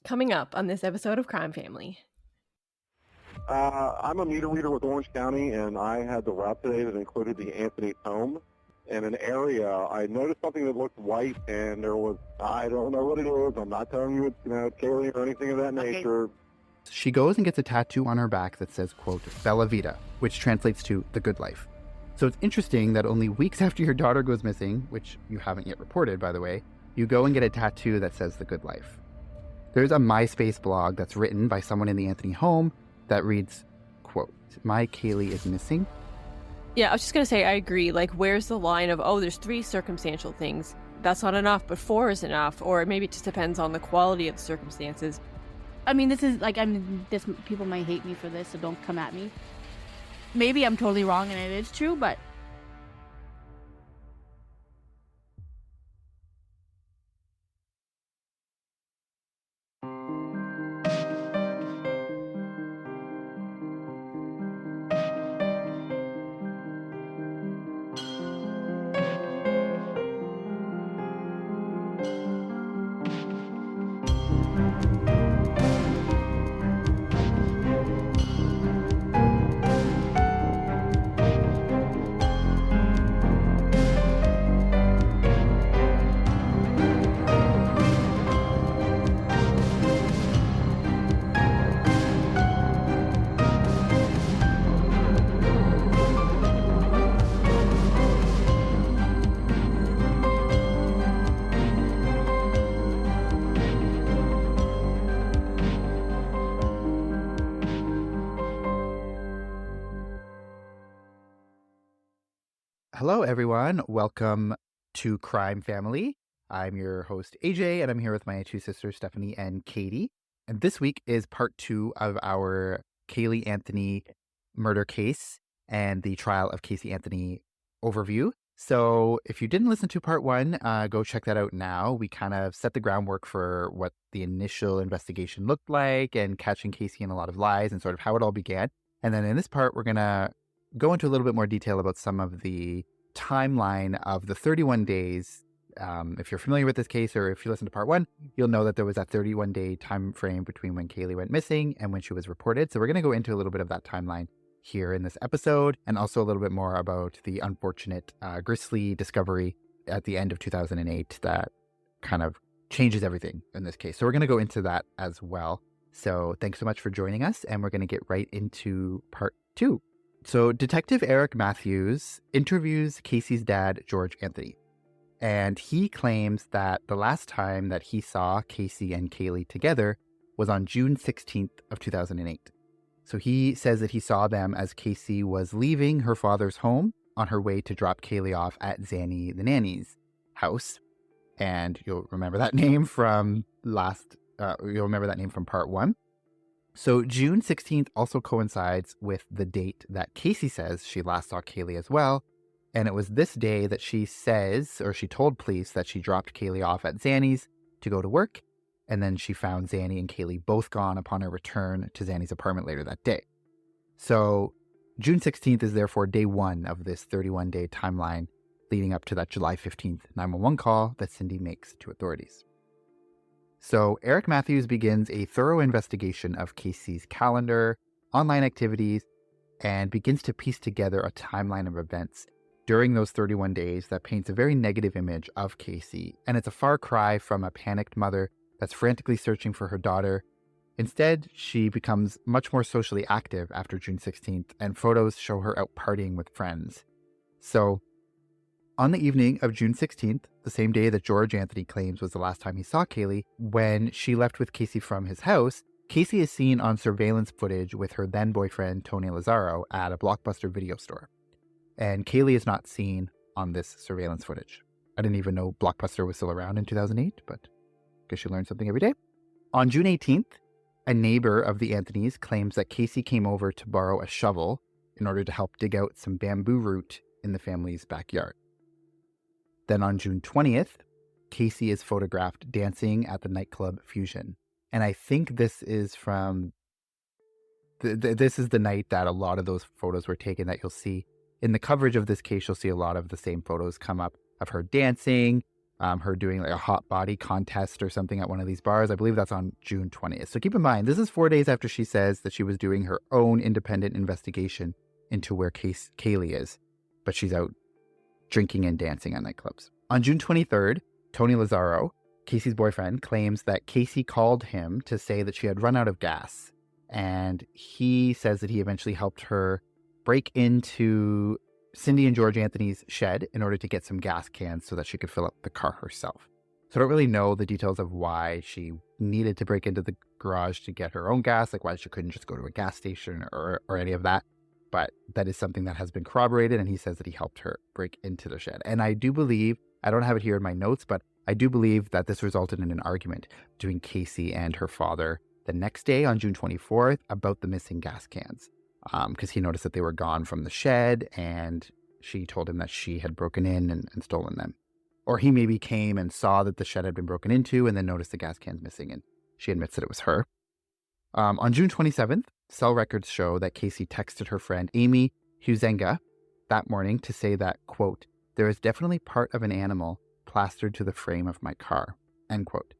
Coming up on this episode of Crime Family. I'm a meter reader with Orange County, and I had the route today that included the Anthony's home. In an area, I noticed something that looked white, and there was, I don't know what it is. I'm not telling you it's, Caylee or anything of that nature. She goes and gets a tattoo on her back that says, quote, Bella Vita, which translates to the good life. So it's interesting that only weeks after your daughter goes missing, which you haven't yet reported, by the way, you go and get a tattoo that says the good life. There's a MySpace blog that's written by someone in the Anthony home that reads, quote, my Caylee is missing. Yeah, I was just going to say, I agree. Like, where's the line of, there's 3 circumstantial things. That's not enough, but 4 is enough. Or maybe it just depends on the quality of the circumstances. I mean, people might hate me for this, so don't come at me. Maybe I'm totally wrong and it is true, but Hello, everyone. Welcome to Crime Family. I'm your host, AJ, and I'm here with my 2 sisters, Stephanie and Katie. And this week is part 2 of our Caylee Anthony murder case and the trial of Caylee Anthony overview. So if you didn't listen to part 1, go check that out now. We kind of set the groundwork for what the initial investigation looked like and catching Caylee in a lot of lies and sort of how it all began. And then in this part, we're going to go into a little bit more detail about some of the timeline of the 31 days. If you're familiar with this case, or if you listen to part 1, you'll know that there was that 31-day time frame between when Caylee went missing and when she was reported. So we're going to go into a little bit of that timeline here in this episode, and also a little bit more about the unfortunate grisly discovery at the end of 2008 that kind of changes everything in this case. So we're going to go into that as well. So thanks so much for joining us, and we're going to get right into part 2. So Detective Eric Matthews interviews Caylee's dad, George Anthony, and he claims that the last time that he saw Caylee and Caylee together was on June 16th of 2008. So he says that he saw them as Caylee was leaving her father's home on her way to drop Caylee off at Zanny the nanny's house. And you'll remember that name from part 1. So June 16th also coincides with the date that Caylee says she last saw Caylee as well. And it was this day that she told police that she dropped Caylee off at Zanny's to go to work. And then she found Zanny and Caylee both gone upon her return to Zanny's apartment later that day. So June 16th is therefore day 1 of this 31-day timeline leading up to that July 15th 911 call that Cindy makes to authorities. So Eric Matthews begins a thorough investigation of Caylee's calendar, online activities, and begins to piece together a timeline of events during those 31 days that paints a very negative image of Caylee. And it's a far cry from a panicked mother that's frantically searching for her daughter. Instead, she becomes much more socially active after June 16th, and photos show her out partying with friends. So on the evening of June 16th, the same day that George Anthony claims was the last time he saw Caylee, when she left with Caylee from his house, Caylee is seen on surveillance footage with her then-boyfriend Tony Lazzaro at a Blockbuster video store. And Caylee is not seen on this surveillance footage. I didn't even know Blockbuster was still around in 2008, but I guess you learn something every day. On June 18th, a neighbor of the Anthonys claims that Caylee came over to borrow a shovel in order to help dig out some bamboo root in the family's backyard. Then on June 20th, Caylee is photographed dancing at the nightclub Fusion. And I think this is from, this is the night that a lot of those photos were taken that you'll see. In the coverage of this case, you'll see a lot of the same photos come up of her dancing. her doing like a hot body contest or something at one of these bars. I believe that's on June 20th. So keep in mind, this is 4 days after she says that she was doing her own independent investigation into where Caylee is, but she's out drinking and dancing at nightclubs. On June 23rd, Tony Lazzaro, Casey's boyfriend, claims that Casey called him to say that she had run out of gas. And he says that he eventually helped her break into Cindy and George Anthony's shed in order to get some gas cans so that she could fill up the car herself. So I don't really know the details of why she needed to break into the garage to get her own gas, like why she couldn't just go to a gas station or any of that. But that is something that has been corroborated, and he says that he helped her break into the shed. And I do believe, I don't have it here in my notes, but I do believe that this resulted in an argument between Casey and her father the next day on June 24th about the missing gas cans. Because he noticed that they were gone from the shed, and she told him that she had broken in and stolen them. Or he maybe came and saw that the shed had been broken into and then noticed the gas cans missing, and she admits that it was her. On June 27th, cell records show that Casey texted her friend Amy Huizenga that morning to say that, quote, "There is definitely part of an animal plastered to the frame of my car," end quote.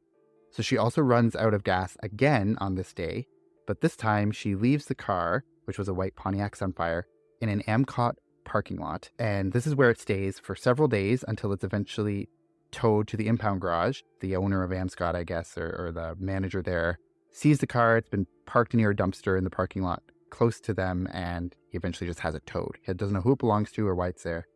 So she also runs out of gas again on this day, but this time she leaves the car, which was a white Pontiac Sunfire, in an Amcot parking lot. And this is where it stays for several days until it's eventually towed to the impound garage. The owner of Amscot, I guess, or the manager there, sees the car. It's been parked near a dumpster in the parking lot close to them, and he eventually just has it towed. He doesn't know who it belongs to or why it's there,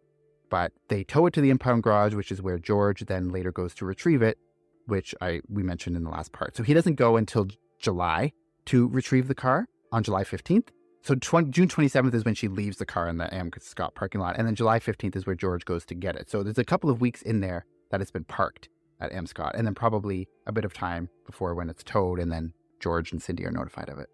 but they tow it to the impound garage, which is where George then later goes to retrieve it, which we mentioned in the last part. So he doesn't go until July to retrieve the car on July 15th. So June 27th is when she leaves the car in the Amscot parking lot, and then July 15th is where George goes to get it. So there's a couple of weeks in there that it's been parked at Amscot, and then probably a bit of time before when it's towed, and then George and Cindy are notified of it.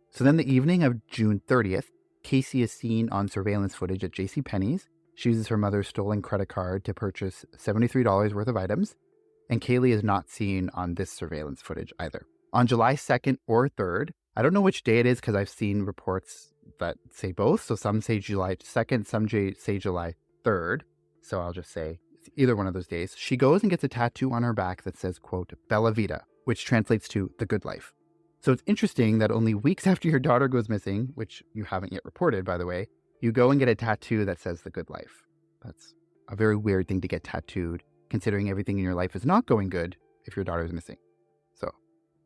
So then the evening of June 30th, Casey is seen on surveillance footage at JCPenney's. She uses her mother's stolen credit card to purchase $73 worth of items, and Caylee is not seen on this surveillance footage either. On July 2nd or 3rd, I don't know which day it is because I've seen reports that say both. So some say July 2nd, some say July 3rd. So I'll just say it's either one of those days. She goes and gets a tattoo on her back that says, quote, "Bella Vita," which translates to the good life. So it's interesting that only weeks after your daughter goes missing, which you haven't yet reported, by the way, you go and get a tattoo that says the good life. That's a very weird thing to get tattooed, considering everything in your life is not going good if your daughter is missing. So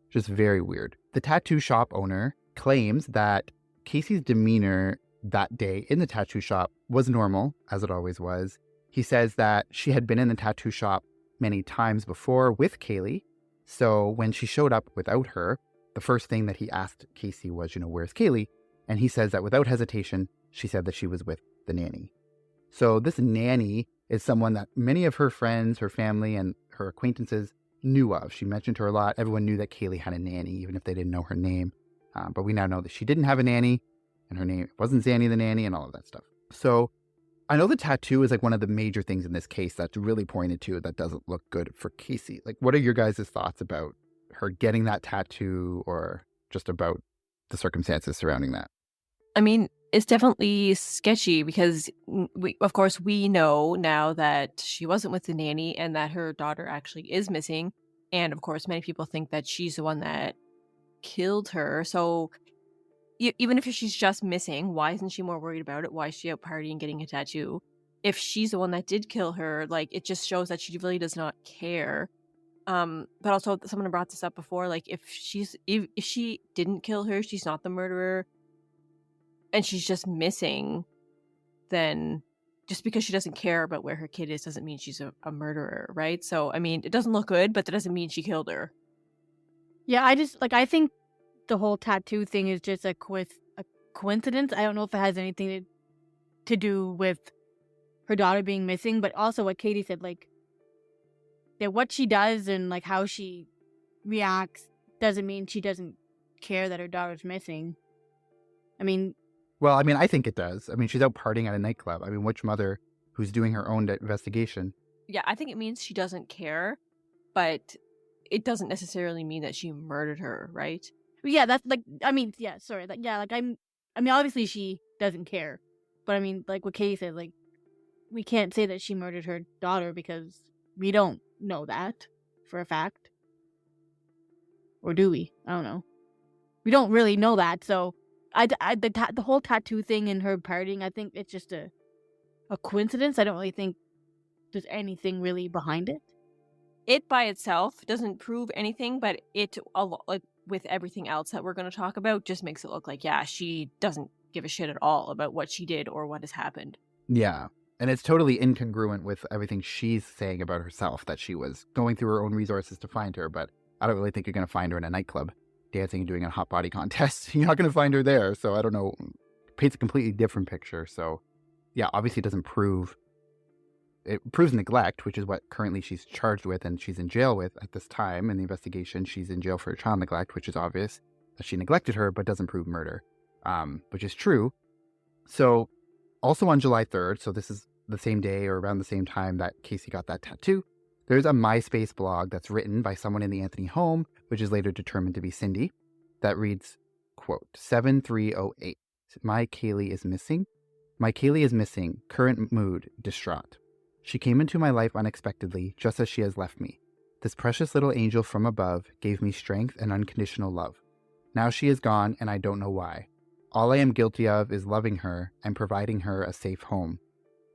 just very weird. The tattoo shop owner claims that Casey's demeanor that day in the tattoo shop was normal, as it always was. He says that she had been in the tattoo shop many times before with Caylee. So when she showed up without her, the first thing that he asked Casey was, where's Caylee? And he says that without hesitation, she said that she was with the nanny. So this nanny is someone that many of her friends, her family, and her acquaintances knew of. She mentioned her a lot. Everyone knew that Caylee had a nanny, even if they didn't know her name. But we now know that she didn't have a nanny, and her name wasn't Zanny the nanny, and all of that stuff. So I know the tattoo is like one of the major things in this case that's really pointed to that doesn't look good for Casey. Like, what are your guys' thoughts about her getting that tattoo, or just about the circumstances surrounding that? I mean, it's definitely sketchy because, of course, we know now that she wasn't with the nanny and that her daughter actually is missing. And, of course, many people think that she's the one that killed her. So even if she's just missing, why isn't she more worried about it? Why is she out partying and getting a tattoo? If she's the one that did kill her, like, it just shows that she really does not care. But also, someone brought this up before, like, if she didn't kill her, she's not the murderer, and she's just missing, then just because she doesn't care about where her kid is doesn't mean she's a murderer, right? So, I mean, it doesn't look good, but that doesn't mean she killed her. Yeah, I think the whole tattoo thing is just a coincidence. I don't know if it has anything to do with her daughter being missing, but also what Katie said, like, that what she does and, like, how she reacts doesn't mean she doesn't care that her daughter's missing. I mean... Well, I mean, I think it does. I mean, she's out partying at a nightclub. I mean, which mother who's doing her own investigation? Yeah, I think it means she doesn't care, but it doesn't necessarily mean that she murdered her, right? Yeah, that's, like, I mean, yeah, sorry. Like, yeah, like, I mean, obviously she doesn't care. But, I mean, like what Katie said, like, we can't say that she murdered her daughter because we don't. know that for a fact. Or do we? I don't know. We don't really know that. So the whole tattoo thing and her partying, I think it's just a coincidence. I don't really think there's anything really behind it. It by itself doesn't prove anything, but like with everything else that we're going to talk about, just makes it look like, yeah, she doesn't give a shit at all about what she did or what has happened. Yeah. And it's totally incongruent with everything she's saying about herself, that she was going through her own resources to find her. But I don't really think you're going to find her in a nightclub dancing and doing a hot body contest. You're not going to find her there. So I don't know. It paints a completely different picture. So yeah, obviously it doesn't prove. It proves neglect, which is what currently she's charged with and she's in jail with at this time in the investigation. She's in jail for child neglect, which is obvious that she neglected her, but doesn't prove murder, which is true. So also on July 3rd, so this is the same day or around the same time that Casey got that tattoo, there's a MySpace blog that's written by someone in the Anthony home, which is later determined to be Cindy, that reads, quote, 7308. My Caylee is missing. My Caylee is missing. Current mood, distraught. She came into my life unexpectedly, just as she has left me. This precious little angel from above gave me strength and unconditional love. Now she is gone, and I don't know why. All I am guilty of is loving her and providing her a safe home.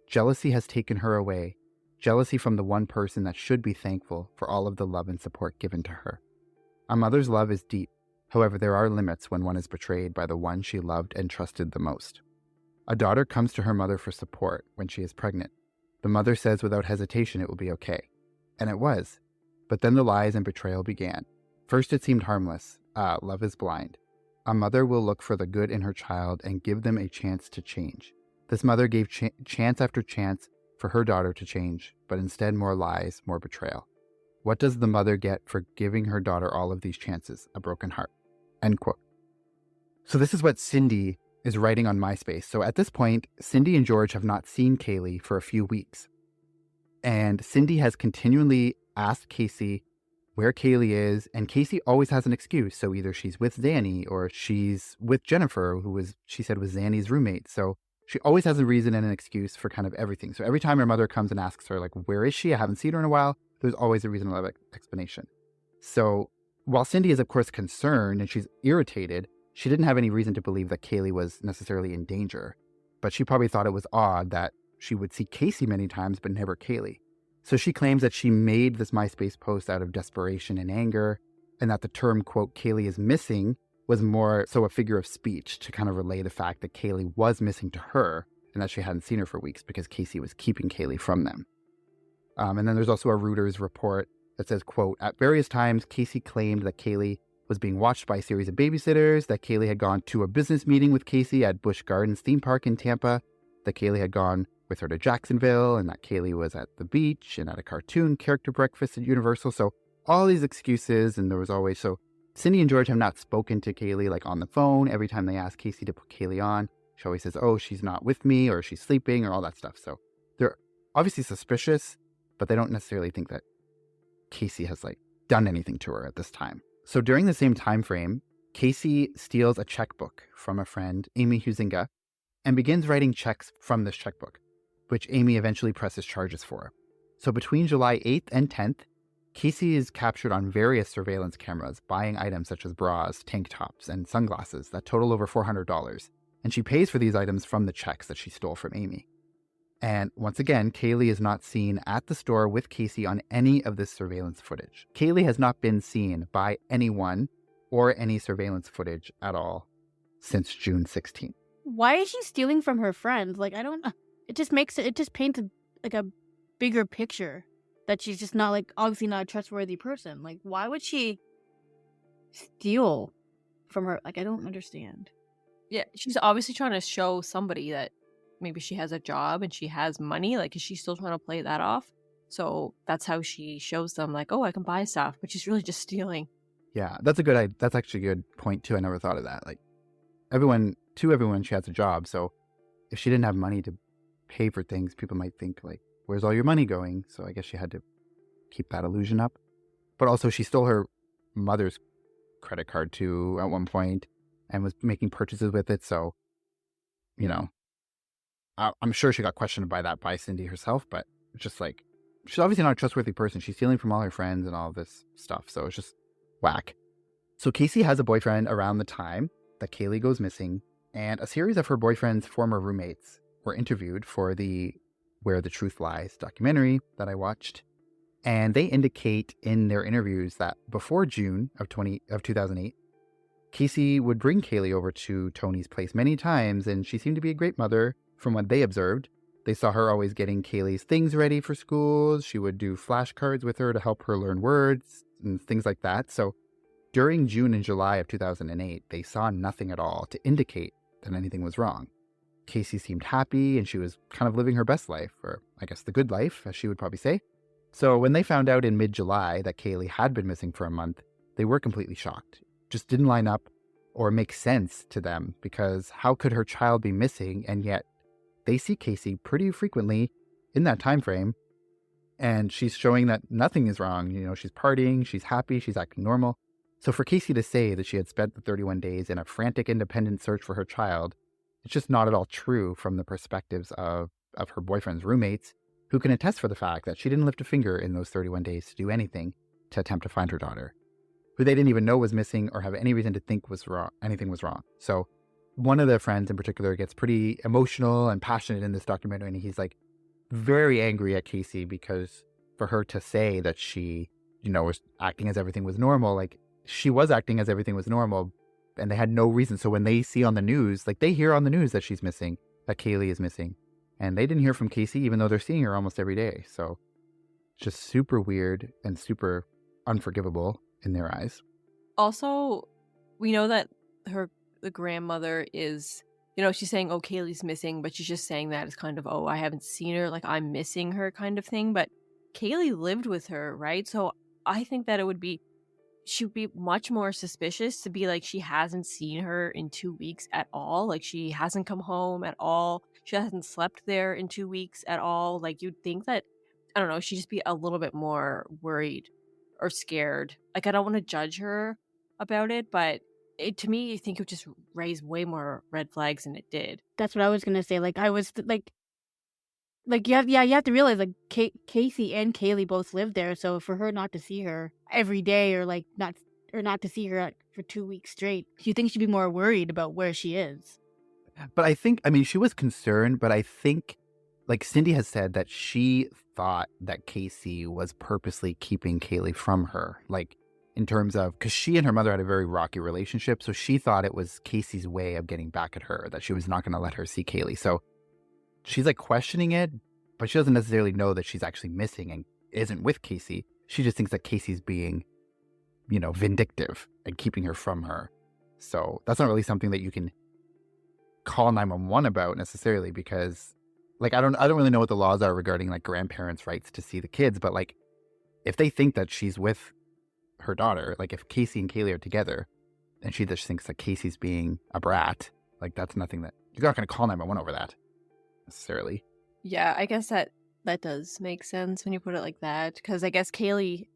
Jealousy has taken her away. Jealousy from the one person that should be thankful for all of the love and support given to her. A mother's love is deep. However, there are limits when one is betrayed by the one she loved and trusted the most. A daughter comes to her mother for support when she is pregnant. The mother says without hesitation it will be okay. And it was. But then the lies and betrayal began. First it seemed harmless. Love is blind. A mother will look for the good in her child and give them a chance to change. This mother gave chance after chance for her daughter to change, but instead more lies, more betrayal. What does the mother get for giving her daughter all of these chances? A broken heart. End quote. So this is what Cindy is writing on MySpace. So at this point, Cindy and George have not seen Caylee for a few weeks. And Cindy has continually asked Casey where Caylee is, and Casey always has an excuse. So either she's with Zanny or she's with Jennifer, she said was Zanny's roommate. So she always has a reason and an excuse for kind of everything. So every time her mother comes and asks her, like, where is she? I haven't seen her in a while. There's always a reasonable explanation. So while Cindy is, of course, concerned and she's irritated, she didn't have any reason to believe that Caylee was necessarily in danger. But she probably thought it was odd that she would see Casey many times, but never Caylee. So she claims that she made this MySpace post out of desperation and anger, and that the term, quote, Caylee is missing was more so a figure of speech to kind of relay the fact that Caylee was missing to her and that she hadn't seen her for weeks because Casey was keeping Caylee from them. And then there's also a Reuters report that says, quote, at various times, Casey claimed that Caylee was being watched by a series of babysitters, that Caylee had gone to a business meeting with Casey at Busch Gardens theme park in Tampa, that Caylee had gone with her to Jacksonville, and that Caylee was at the beach and at a cartoon character breakfast at Universal. So all these excuses, and there was always, so Cindy and George have not spoken to Caylee like on the phone. Every time they ask Casey to put Caylee on, she always says, oh, she's not with me, or she's sleeping, or all that stuff. So they're obviously suspicious, but they don't necessarily think that Casey has like done anything to her at this time. So during the same time frame, Casey steals a checkbook from a friend, Amy Huizinga, and begins writing checks from this checkbook, which Amy eventually presses charges for. So between July 8th and 10th, Casey is captured on various surveillance cameras buying items such as bras, tank tops, and sunglasses that total over $400. And she pays for these items from the checks that she stole from Amy. And once again, Caylee is not seen at the store with Casey on any of this surveillance footage. Caylee has not been seen by anyone or any surveillance footage at all since June 16th. Why is she stealing from her friends? Like, it just paints a bigger picture that she's just not, like, obviously not a trustworthy person. Like, why would she steal from her? Like, I don't understand. Yeah, she's obviously trying to show somebody that maybe she has a job and she has money. Like, is she still trying to play that off? So that's how she shows them, like, oh, I can buy stuff, but she's really just stealing. Yeah, that's actually a good point too. I never thought of that. Like, everyone she has a job. So if she didn't have money to pay for things, people might think like, where's all your money going? So I guess she had to keep that illusion up. But also she stole her mother's credit card too at one point and was making purchases with it. So, you know, I'm sure she got questioned by Cindy herself, but just like, she's obviously not a trustworthy person. She's stealing from all her friends and all this stuff. So it's just whack. So Casey has a boyfriend around the time that Caylee goes missing, and a series of her boyfriend's former roommates were interviewed for the Where the Truth Lies documentary that I watched. And they indicate in their interviews that before June of 2008, Casey would bring Caylee over to Tony's place many times, and she seemed to be a great mother from what they observed. They saw her always getting Kaylee's things ready for school. She would do flashcards with her to help her learn words and things like that. So during June and July of 2008, they saw nothing at all to indicate that anything was wrong. Casey seemed happy, and she was kind of living her best life, or I guess the good life, as she would probably say. So when they found out in mid-July that Caylee had been missing for a month, they were completely shocked. Just didn't line up or make sense to them, because how could her child be missing, and yet they see Casey pretty frequently in that time frame, and she's showing that nothing is wrong. You know, she's partying, she's happy, she's acting normal. So for Casey to say that she had spent the 31 days in a frantic independent search for her child, it's just not at all true from the perspectives of her boyfriend's roommates, who can attest for the fact that she didn't lift a finger in those 31 days to do anything to attempt to find her daughter, who they didn't even know was missing or have any reason to think anything was wrong. So one of their friends in particular gets pretty emotional and passionate in this documentary, and he's like very angry at Casey because for her to say that she, was acting as everything was normal, like she was acting as everything was normal, and they had no reason. So when they see on the news, like they hear on the news that she's missing, that Caylee is missing, and they didn't hear from Casey even though they're seeing her almost every day. So just super weird and super unforgivable in their eyes. Also, we know that the grandmother is, she's saying, oh, Kaylee's missing, but she's just saying that as kind of, oh, I haven't seen her, like I'm missing her kind of thing. But Caylee lived with her, right? So I think that she would be much more suspicious to be like, she hasn't seen her in 2 weeks at all. Like she hasn't come home at all. She hasn't slept there in 2 weeks at all. Like you'd think that, I don't know, she'd just be a little bit more worried or scared. Like I don't want to judge her about it, but to me, I think it would just raise way more red flags than it did. That's what I was gonna say. Like I was you have to realize like Casey and Caylee both lived there, so for her not to see her every day or not to see her for 2 weeks straight, you think she'd be more worried about where she is. But I think, she was concerned, but I think, like Cindy has said, that she thought that Casey was purposely keeping Caylee from her, like in terms of, because she and her mother had a very rocky relationship, so she thought it was Casey's way of getting back at her, that she was not going to let her see Caylee. So she's like questioning it, but she doesn't necessarily know that she's actually missing and isn't with Casey. She just thinks that Casey's being, vindictive and keeping her from her. So that's not really something that you can call 911 about necessarily, because like I don't really know what the laws are regarding like grandparents' rights to see the kids, but like if they think that she's with her daughter, like if Casey and Caylee are together and she just thinks that Casey's being a brat, like that's nothing that you're not going to call 911 over that necessarily. Yeah, I guess that does make sense when you put it like that, because I guess Casey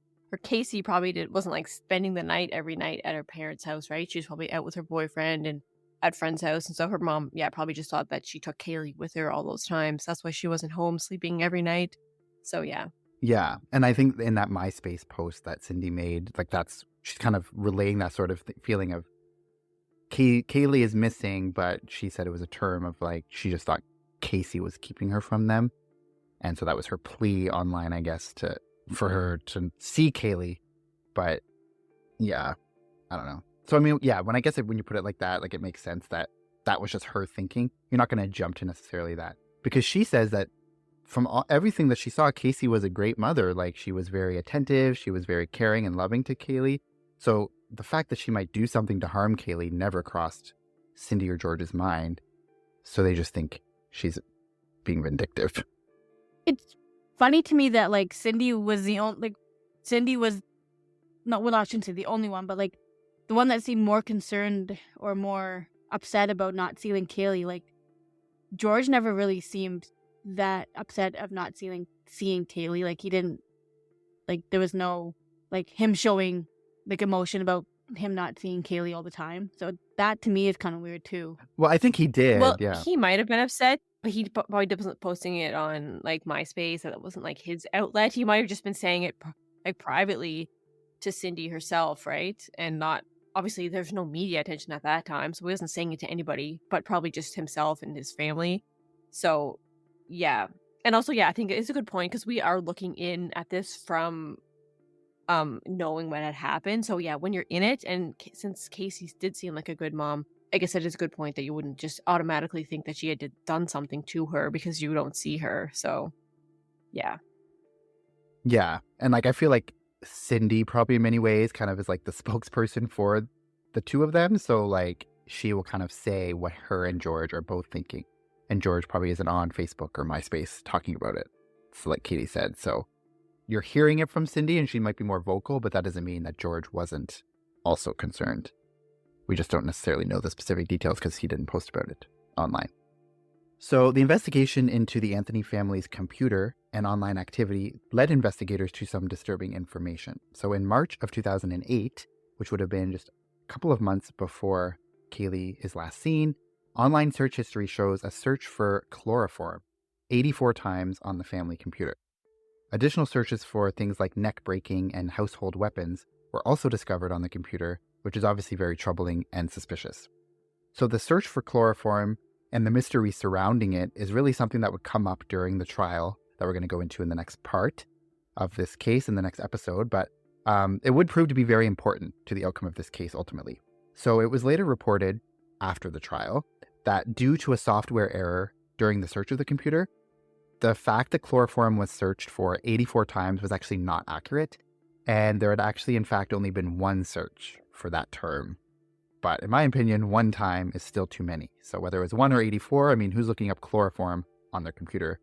probably wasn't like spending the night every night at her parents' house, right? She was probably out with her boyfriend and at friend's house, and so her mom, probably just thought that she took Caylee with her all those times. That's why she wasn't home sleeping every night. So Yeah, and I think in that MySpace post that Cindy made, like she's kind of relaying that sort of feeling of Caylee is missing, but she said it was a term of like she just thought Casey was keeping her from them, and so that was her plea online, I guess, for her to see Caylee. But yeah, I don't know. So when you put it like that, like it makes sense that was just her thinking. You're not going to jump to necessarily that, because she says that from everything that she saw, Casey was a great mother. Like she was very attentive, she was very caring and loving to Caylee. So the fact that she might do something to harm Caylee never crossed Cindy or George's mind. So they just think she's being vindictive. It's funny to me that like Cindy was not, well, I shouldn't say the only one, but like the one that seemed more concerned or more upset about not seeing Caylee. Like George never really seemed that upset of not seeing Caylee. Like he didn't, like there was no like him showing like emotion about him not seeing Caylee all the time. So that to me is kind of weird too. Well, I think he did. Well, yeah. he might have been upset But he probably wasn't posting it on, like, MySpace, that wasn't, like, his outlet. He might have just been saying it like, privately to Cindy herself, right? And not obviously, there's no media attention at that time, so he wasn't saying it to anybody, but probably just himself and his family. So, yeah. And also, yeah, I think it's a good point because we are looking in at this from, knowing what had happened. So, yeah, when you're in it and since Casey did seem like a good mom, I guess that is a good point that you wouldn't just automatically think that she had done something to her because you don't see her. So, yeah. Yeah. And like I feel like Cindy probably in many ways kind of is like the spokesperson for the two of them. So like she will kind of say what her and George are both thinking. And George probably isn't on Facebook or MySpace talking about it. So like Katie said. So you're hearing it from Cindy and she might be more vocal, but that doesn't mean that George wasn't also concerned. We just don't necessarily know the specific details because he didn't post about it online. So the investigation into the Anthony family's computer and online activity led investigators to some disturbing information. So in March of 2008, which would have been just a couple of months before Caylee is last seen, online search history shows a search for chloroform 84 times on the family computer. Additional searches for things like neck breaking and household weapons were also discovered on the computer, which is obviously very troubling and suspicious. So the search for chloroform and the mystery surrounding it is really something that would come up during the trial that we're going to go into in the next part of this case in the next episode, but it would prove to be very important to the outcome of this case ultimately. So it was later reported after the trial that due to a software error during the search of the computer, the fact that chloroform was searched for 84 times was actually not accurate, and there had actually in fact only been one search for that term. But in my opinion, one time is still too many. So whether it was 1 or 84, I mean, who's looking up chloroform on their computer?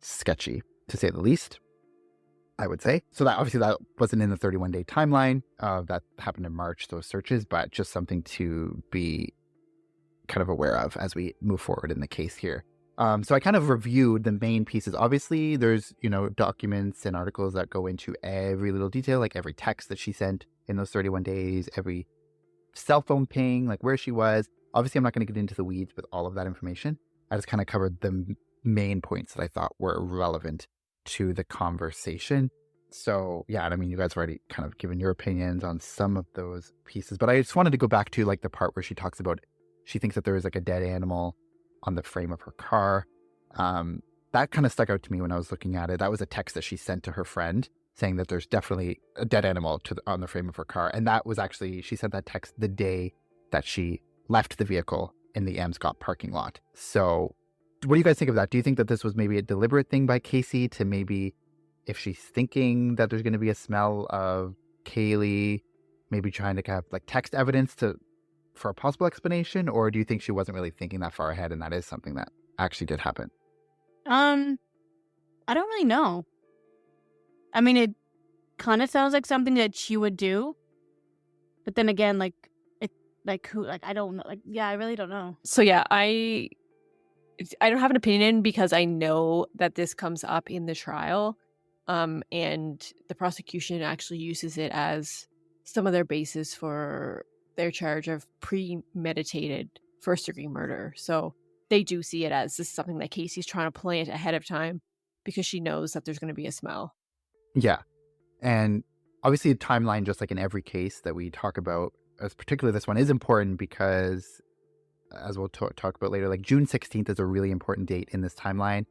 Sketchy, to say the least, I would say. So that obviously that wasn't in the 31-day timeline. That happened in March, those searches, but just something to be kind of aware of as we move forward in the case here. So I kind of reviewed the main pieces. Obviously, there's, documents and articles that go into every little detail, like every text that she sent in those 31 days, every cell phone ping, like where she was. Obviously, I'm not going to get into the weeds with all of that information. I just kind of covered the main points that I thought were relevant to the conversation. So yeah, I mean, you guys have already kind of given your opinions on some of those pieces, but I just wanted to go back to like the part where she talks about, she thinks that there is like a dead animal on the frame of her car. That kind of stuck out to me when I was looking at it. That was a text that she sent to her friend saying that there's definitely a dead animal on the frame of her car. And that was actually, she sent that text the day that she left the vehicle in the Amscott parking lot. So what do you guys think of that? Do you think that this was maybe a deliberate thing by Casey to maybe, if she's thinking that there's going to be a smell of Caylee, maybe trying to have like text evidence for a possible explanation? Or do you think she wasn't really thinking that far ahead and that is something that actually did happen? I don't really know. I mean, it kind of sounds like something that she would do, but then again, I don't know. I really don't know. So yeah, I don't have an opinion because I know that this comes up in the trial, and the prosecution actually uses it as some of their basis for their charge of premeditated first-degree murder. So they do see it as this is something that Casey's trying to plant ahead of time because she knows that there's going to be a smell. Yeah. And obviously the timeline, just like in every case that we talk about, as particularly this one, is important because, as we'll talk about later, like June 16th is a really important date in this timeline.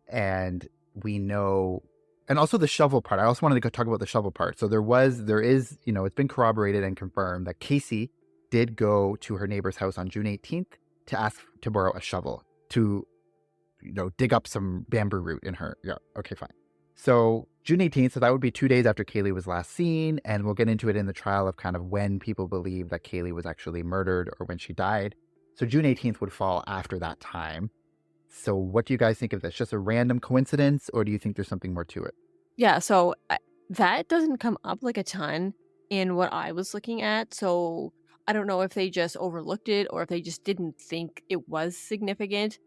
And we know, and also the shovel part. I also wanted to talk about the shovel part. So there is, it's been corroborated and confirmed that Casey did go to her neighbor's house on June 18th to ask to borrow a shovel to, dig up some bamboo root in her. Yeah. Okay, fine. So June 18th, so that would be 2 days after Caylee was last seen, and we'll get into it in the trial of kind of when people believe that Caylee was actually murdered or when she died. So June 18th would fall after that time. So what do you guys think of this? Just a random coincidence, or do you think there's something more to it? Yeah, so that doesn't come up like a ton in what I was looking at. So I don't know if they just overlooked it or if they just didn't think it was significant.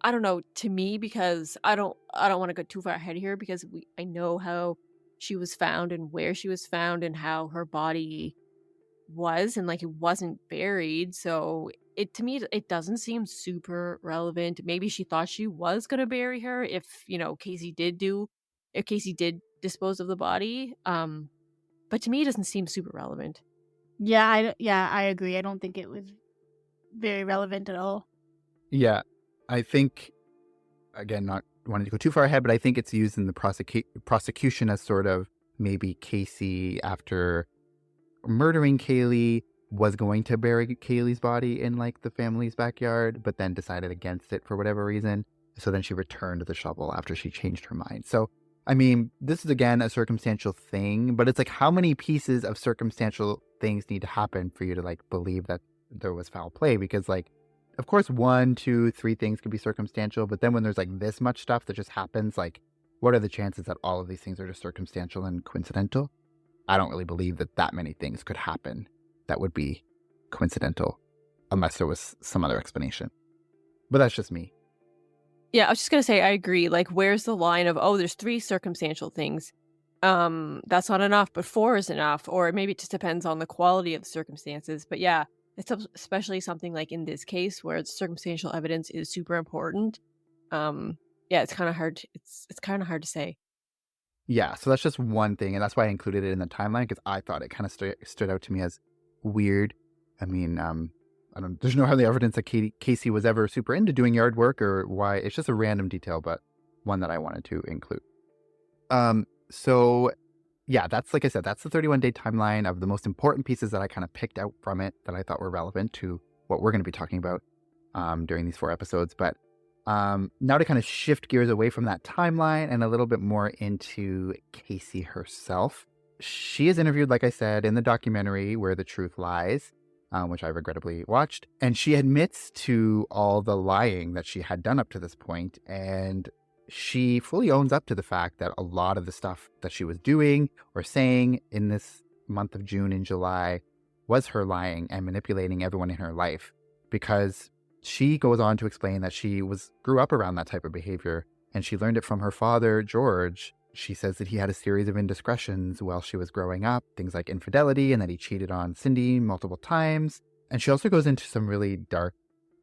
I don't know, to me, because I don't want to go too far ahead here because I know how she was found and where she was found and how her body was, and like it wasn't buried. So it to me it doesn't seem super relevant. Maybe she thought she was gonna bury her if Casey did dispose of the body. But to me it doesn't seem super relevant. Yeah, I agree. I don't think it was very relevant at all. Yeah, I think, again, not wanting to go too far ahead, but I think it's used in the prosecution as sort of maybe Casey, after murdering Caylee, was going to bury Caylee's body in like the family's backyard, but then decided against it for whatever reason. So then she returned the shovel after she changed her mind. So, I mean, this is again a circumstantial thing, but it's like how many pieces of circumstantial things need to happen for you to like believe that there was foul play? Because like, of course, 1, 2, 3 things could be circumstantial, but then when there's like this much stuff that just happens, like, what are the chances that all of these things are just circumstantial and coincidental? I don't really believe that many things could happen that would be coincidental unless there was some other explanation. But that's just me. Yeah, I was just gonna say I agree. Like, where's the line of, oh, there's 3 circumstantial things. That's not enough, but 4 is enough, or maybe it just depends on the quality of the circumstances. But yeah, especially something like in this case where circumstantial evidence is super important. Yeah, it's kind of hard. It's kind of hard to say. Yeah, so that's just one thing, and that's why I included it in the timeline, because I thought it kind of stood out to me as weird. I mean, there's no other evidence that Casey was ever super into doing yard work or why. It's just a random detail, but one that I wanted to include. So yeah, that's, like I said, that's the 31-day timeline of the most important pieces that I kind of picked out from it that I thought were relevant to what we're going to be talking about during these 4 episodes. But now to kind of shift gears away from that timeline and a little bit more into Casey herself. She is interviewed, like I said, in the documentary Where the Truth Lies, which I regrettably watched. And she admits to all the lying that she had done up to this point. And she fully owns up to the fact that a lot of the stuff that she was doing or saying in this month of June and July was her lying and manipulating everyone in her life, because she goes on to explain that she grew up around that type of behavior, and she learned it from her father, George. She says that he had a series of indiscretions while she was growing up, things like infidelity, and that he cheated on Cindy multiple times. And she also goes into some really dark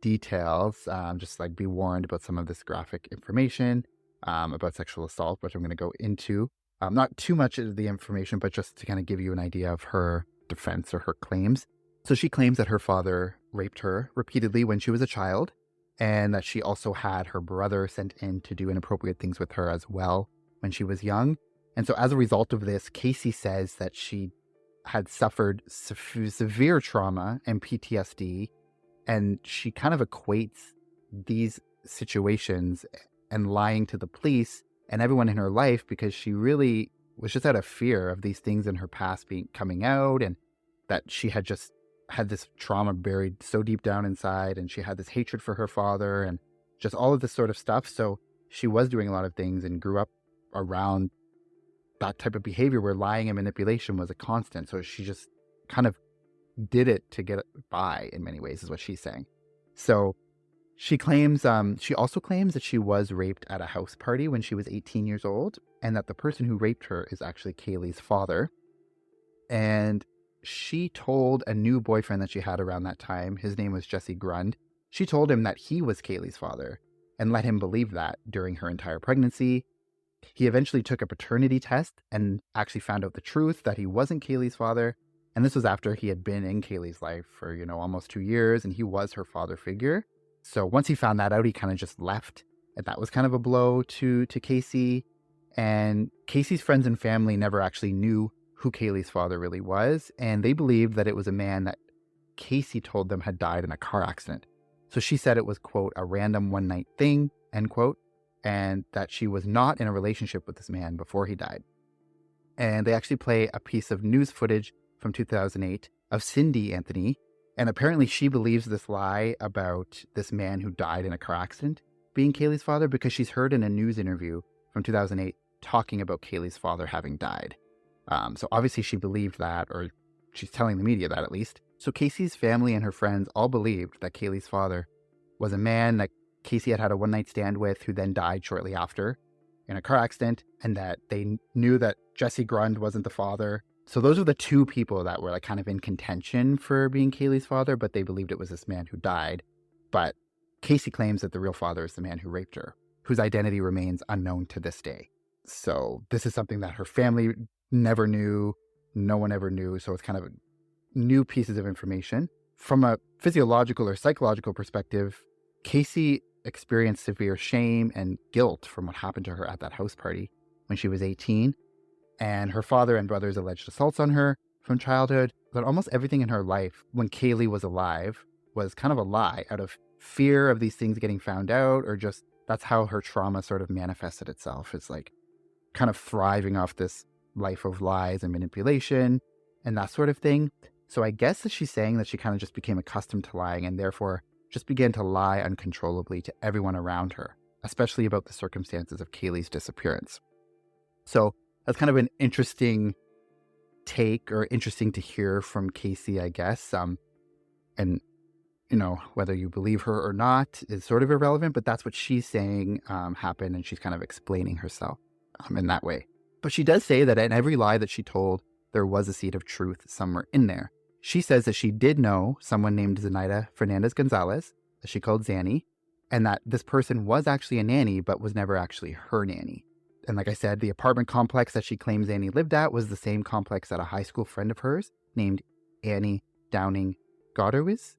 details, just like be warned about some of this graphic information about sexual assault, which I'm going to go into. Not too much of the information, but just to kind of give you an idea of her defense or her claims. So she claims that her father raped her repeatedly when she was a child, and that she also had her brother sent in to do inappropriate things with her as well when she was young. And so as a result of this, Casey says that she had suffered severe trauma and PTSD, and she kind of equates these situations and lying to the police and everyone in her life because she really was just out of fear of these things in her past coming out, and that she had just had this trauma buried so deep down inside, and she had this hatred for her father and just all of this sort of stuff. So she was doing a lot of things and grew up around that type of behavior where lying and manipulation was a constant. So she just kind of did it to get by in many ways, is what she's saying. So she also claims that she was raped at a house party when she was 18 years old, and that the person who raped her is actually Caylee's father. And she told a new boyfriend that she had around that time, his name was Jesse Grund, she told him that he was Caylee's father and let him believe that during her entire pregnancy. He eventually took a paternity test and actually found out the truth that he wasn't Caylee's father. And this was after he had been in Caylee's life for, almost 2 years, and he was her father figure. So once he found that out, he kind of just left. And that was kind of a blow to Casey. And Casey's friends and family never actually knew who Caylee's father really was, and they believed that it was a man that Casey told them had died in a car accident. So she said it was, quote, a random one-night thing, end quote, and that she was not in a relationship with this man before he died. And they actually play a piece of news footage from 2008 of Caylee Anthony, and apparently she believes this lie about this man who died in a car accident being Caylee's father because she's heard in a news interview from 2008 talking about Caylee's father having died. So obviously she believed that, or she's telling the media that at least. So Casey's family and her friends all believed that Caylee's father was a man that Casey had a one-night stand with who then died shortly after in a car accident, and that they knew that Jesse Grund wasn't the father, So those are the two people that were like kind of in contention for being Caylee's father, but they believed it was this man who died. But Casey claims that the real father is the man who raped her, whose identity remains unknown to this day. So this is something that her family never knew. No one ever knew. So it's kind of new pieces of information. From a physiological or psychological perspective, Casey experienced severe shame and guilt from what happened to her at that house party when she was 18. And her father and brothers alleged assaults on her from childhood. But almost everything in her life when Caylee was alive was kind of a lie out of fear of these things getting found out, or just that's how her trauma sort of manifested itself. It's like kind of thriving off this life of lies and manipulation and that sort of thing. So I guess that she's saying that she kind of just became accustomed to lying and therefore just began to lie uncontrollably to everyone around her, especially about the circumstances of Caylee's disappearance. So that's kind of an interesting take, or interesting to hear from Casey, I guess. And, you know, whether you believe her or not is sort of irrelevant, but that's what she's saying happened, and she's kind of explaining herself in that way. But she does say that in every lie that she told, there was a seed of truth somewhere in there. She says that she did know someone named Zenaida Fernandez Gonzalez, that she called Zanny, and that this person was actually a nanny, but was never actually her nanny. And like I said, the apartment complex that she claims Annie lived at was the same complex that a high school friend of hers named Annie Downing Godowis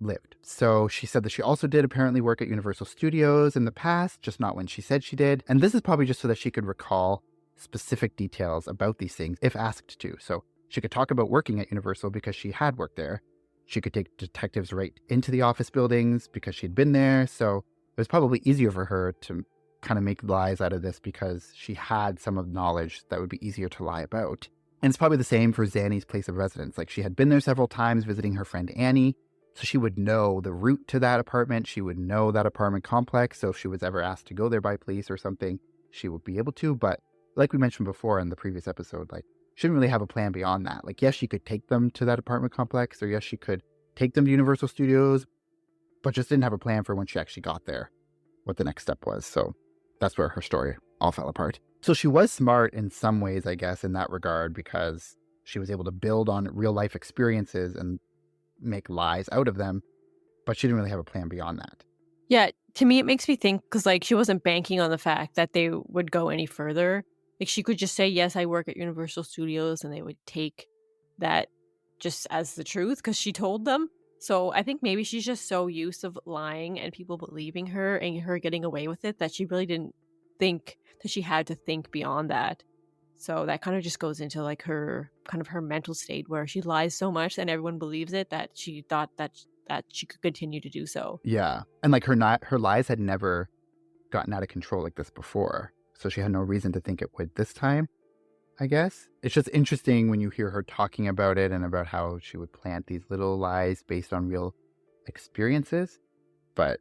lived. So she said that she also did apparently work at Universal Studios in the past, just not when she said she did. And this is probably just so that she could recall specific details about these things if asked to. So she could talk about working at Universal because she had worked there. She could take detectives right into the office buildings because she'd been there. So it was probably easier for her to kind of make lies out of this because she had some of the knowledge that would be easier to lie about. And it's probably the same for Zanny's place of residence. Like, she had been there several times visiting her friend Annie, so she would know the route to that apartment. She would know that apartment complex. So if she was ever asked to go there by police or something, she would be able to. But like we mentioned before in the previous episode, like, she didn't really have a plan beyond that. Like, yes, she could take them to that apartment complex, or yes, she could take them to Universal Studios, but just didn't have a plan for when she actually got there, what the next step was. So that's where her story all fell apart. So she was smart in some ways, I guess, in that regard, because she was able to build on real life experiences and make lies out of them, but she didn't really have a plan beyond that. Yeah, to me, it makes me think, because like she wasn't banking on the fact that they would go any further. Like, she could just say, yes, I work at Universal Studios, and they would take that just as the truth because she told them. So I think maybe she's just so used to lying and people believing her and her getting away with it that she really didn't think that she had to think beyond that. So that kind of just goes into like her kind of her mental state where she lies so much and everyone believes it that she thought that she could continue to do so. Yeah. And like her lies had never gotten out of control like this before. So she had no reason to think it would this time, I guess. It's just interesting when you hear her talking about it and about how she would plant these little lies based on real experiences. But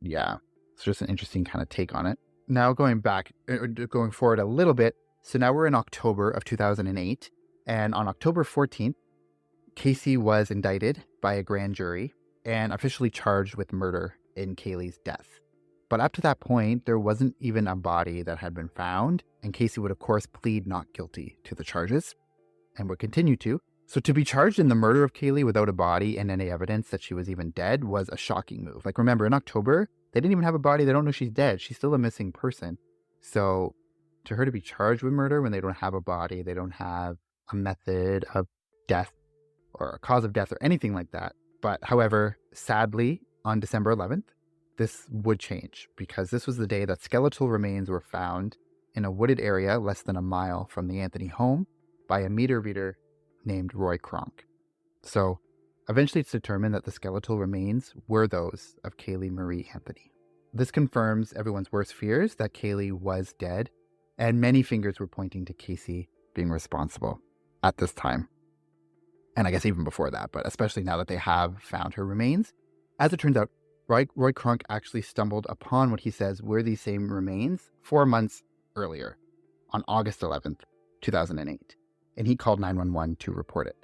yeah, it's just an interesting kind of take on it. Now going forward a little bit. So now we're in October of 2008. And on October 14th, Casey was indicted by a grand jury and officially charged with murder in Caylee's death. But up to that point, there wasn't even a body that had been found, and Casey would, of course, plead not guilty to the charges, and would continue to. So to be charged in the murder of Caylee without a body and any evidence that she was even dead was a shocking move. Like, remember, in October, they didn't even have a body. They don't know she's dead. She's still a missing person. So to her to be charged with murder when they don't have a body, they don't have a method of death or a cause of death or anything like that. But however, sadly, on December 11th, this would change because this was the day that skeletal remains were found in a wooded area less than a mile from the Anthony home by a meter reader named Roy Kronk. So eventually it's determined that the skeletal remains were those of Caylee Marie Anthony. This confirms everyone's worst fears that Caylee was dead, and many fingers were pointing to Casey being responsible at this time. And I guess even before that, but especially now that they have found her remains. As it turns out, Roy Kronk actually stumbled upon what he says were these same remains 4 months earlier, on August 11th, 2008. And he called 911 to report it.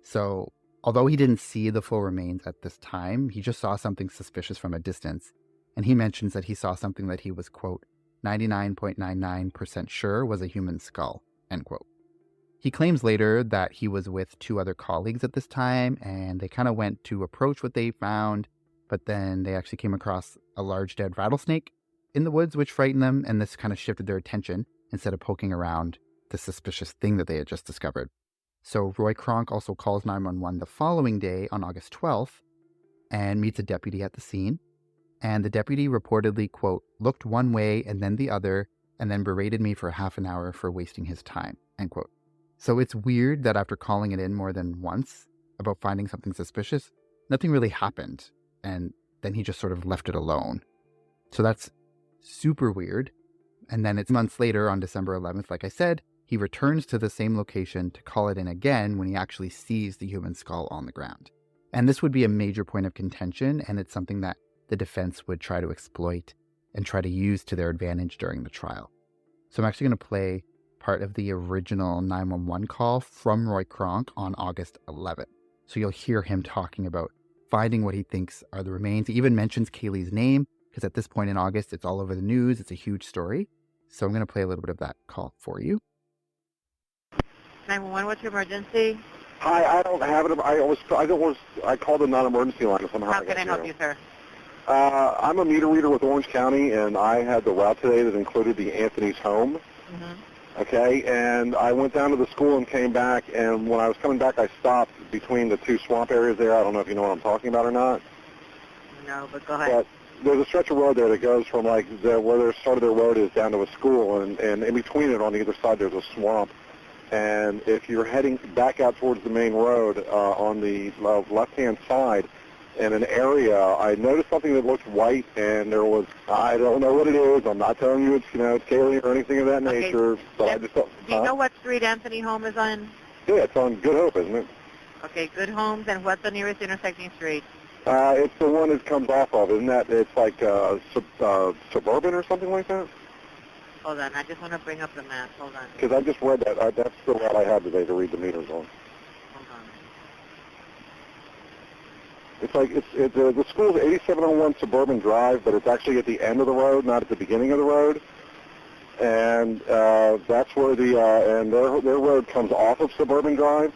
So although he didn't see the full remains at this time, he just saw something suspicious from a distance. And he mentions that he saw something that he was, quote, 99.99% sure was a human skull, end quote. He claims later that he was with 2 other colleagues at this time, and they kind of went to approach what they found, but then they actually came across a large dead rattlesnake in the woods, which frightened them, and this kind of shifted their attention instead of poking around the suspicious thing that they had just discovered. So Roy Kronk also calls 911 the following day on August 12th and meets a deputy at the scene. And the deputy reportedly, quote, looked one way and then the other, and then berated me for half an hour for wasting his time, end quote. So it's weird that after calling it in more than once about finding something suspicious, nothing really happened. And then he just sort of left it alone. So that's super weird. And then it's months later on December 11th, like I said, he returns to the same location to call it in again when he actually sees the human skull on the ground. And this would be a major point of contention, and it's something that the defense would try to exploit and try to use to their advantage during the trial. So I'm actually going to play part of the original 911 call from Roy Kronk on August 11th. So you'll hear him talking about finding what he thinks are the remains. He even mentions Caylee's name, because at this point in August, it's all over the news. It's a huge story. So I'm going to play a little bit of that call for you. 911, what's your emergency? Hi, I don't have it. I called the non-emergency line. Somehow How can I help you, sir? I'm a meter reader with Orange County, and I had the route today that included the Anthony's home. Mm-hmm. Okay, and I went down to the school and came back, and when I was coming back, I stopped between the 2 swamp areas there. I don't know if you know what I'm talking about or not. No, but go ahead. But there's a stretch of road there that goes from like where the start of their road is down to a school, and in between it on either side there's a swamp. And if you're heading back out towards the main road on the left-hand side, in an area, I noticed something that looked white, and there was, I don't know what it is. I'm not telling you it's Caylee or anything of that nature. So I just thought, do you know what street Anthony Home is on? Yeah, it's on Good Hope, isn't it? Okay, Good Homes, and what's the nearest intersecting street? It's the one it comes off of, isn't that? It's like Suburban or something like that? Hold on, I just want to bring up the map. Hold on. Because I just read that. That's the route I had today to read the meters on. Hold on. It's like the school's 8701 Suburban Drive, but it's actually at the end of the road, not at the beginning of the road. And that's where and their road comes off of Suburban Drive.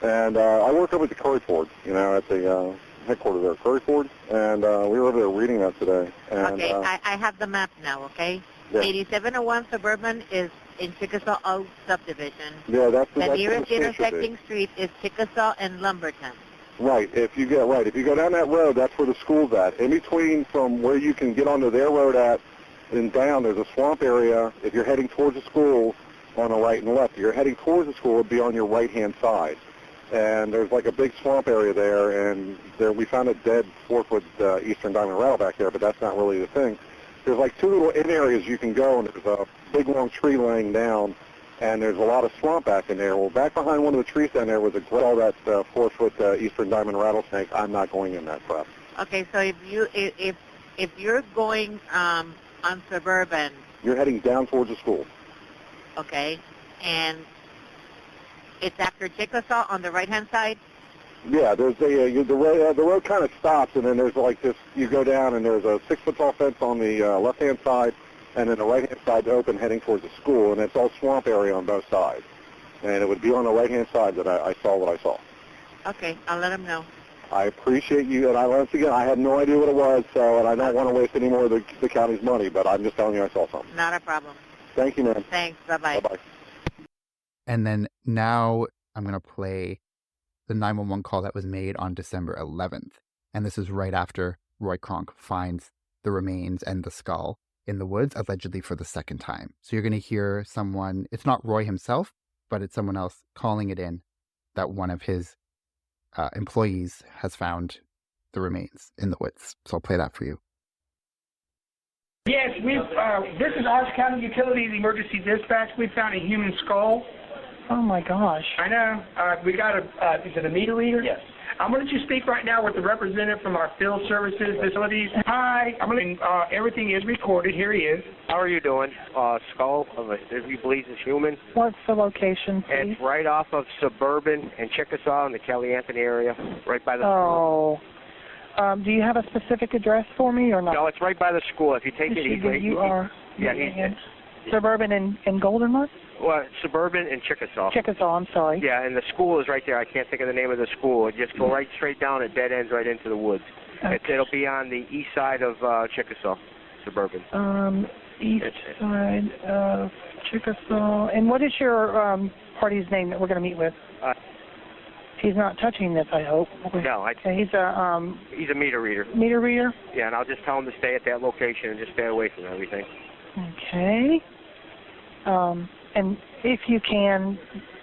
And I work over at the Curry Ford, at the headquarters there, Curry Ford, and we were over there reading that today. And, okay, I have the map now. Okay. Yeah. 8701 Suburban is in Chickasaw Oak Subdivision. Yeah, that's the nearest the intersecting street is Chickasaw and Lumberton. Right. If you go down that road, that's where the school's at. In between from where you can get onto their road at and down, there's a swamp area. If you're heading towards the school on the right and left, if you're heading towards the school, it would be on your right-hand side. And there's like a big swamp area there, and we found a dead 4-foot eastern diamond rattleback there, but that's not really the thing. There's like 2 little in areas you can go, and there's a big long tree laying down, and there's a lot of swamp back in there. Well, back behind one of the trees down there was that 4-foot eastern diamond rattlesnake. I'm not going in that crap. Okay, so if you're going on Suburban, you're heading down towards the school. Okay, and it's after Chickasaw on the right-hand side? Yeah, there's the road kind of stops, and then there's like this, you go down, and there's a 6-foot-tall fence on the left-hand side, and then the right-hand side's open heading towards the school, and it's all swamp area on both sides. And it would be on the right-hand side that I saw what I saw. Okay, I'll let him know. I appreciate you, and once again, I had no idea what it was, and I don't want to waste any more of the county's money, but I'm just telling you I saw something. Not a problem. Thank you, man. Thanks. Bye-bye. Bye-bye. And then now I'm going to play the 911 call that was made on December 11th. And this is right after Roy Kronk finds the remains and the skull in the woods, allegedly for the second time. So you're going to hear someone, it's not Roy himself, but it's someone else calling it in that one of his employees has found the remains in the woods. So I'll play that for you. Yes, this is Orange County Utilities Emergency Dispatch. We found a human skull. Oh my gosh. I know. We got is it a meter reader? Yes. I'm going to just speak right now with the representative from our field services facilities. Hi. Everything is recorded. Here he is. How are you doing? Skull, if you believe it's human. What's the location, please? It's right off of Suburban and Chickasaw in the Caylee Anthony area, right by the school. Do you have a specific address for me or not? No, it's right by the school. If you take it, you are. Yeah, Suburban and Goldenwood? Well, Suburban and Chickasaw. Chickasaw, I'm sorry. Yeah, and the school is right there. I can't think of the name of the school. Just go right straight down. It dead ends right into the woods. Okay. It'll be on the east side of Chickasaw, Suburban. East side of Chickasaw. And what is your party's name that we're going to meet with? He's not touching this, I hope. No, Okay, he's a meter reader. meter reader? Yeah, and I'll just tell him to stay at that location and just stay away from everything. Okay. And if you can,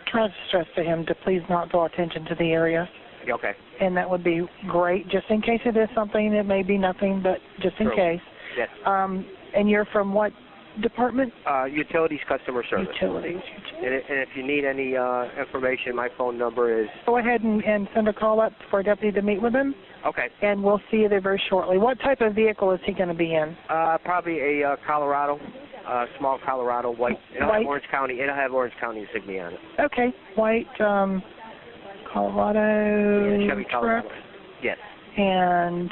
try to stress to him to please not draw attention to the area. Okay. And that would be great, just in case it is something. It may be nothing, but just in True. case. Yes. And you're from what department? Utilities customer service. Utilities. And if you need any information, my phone number is... Go ahead and send a call up for a deputy to meet with him, Okay. and we'll see you there very shortly. What type of vehicle is he going to be in? Probably a Colorado, small Colorado, white. It'll White. have Orange County. It'll have Orange County insignia on it. Okay, white Colorado Yeah, Chevy Colorado. truck, Yes. and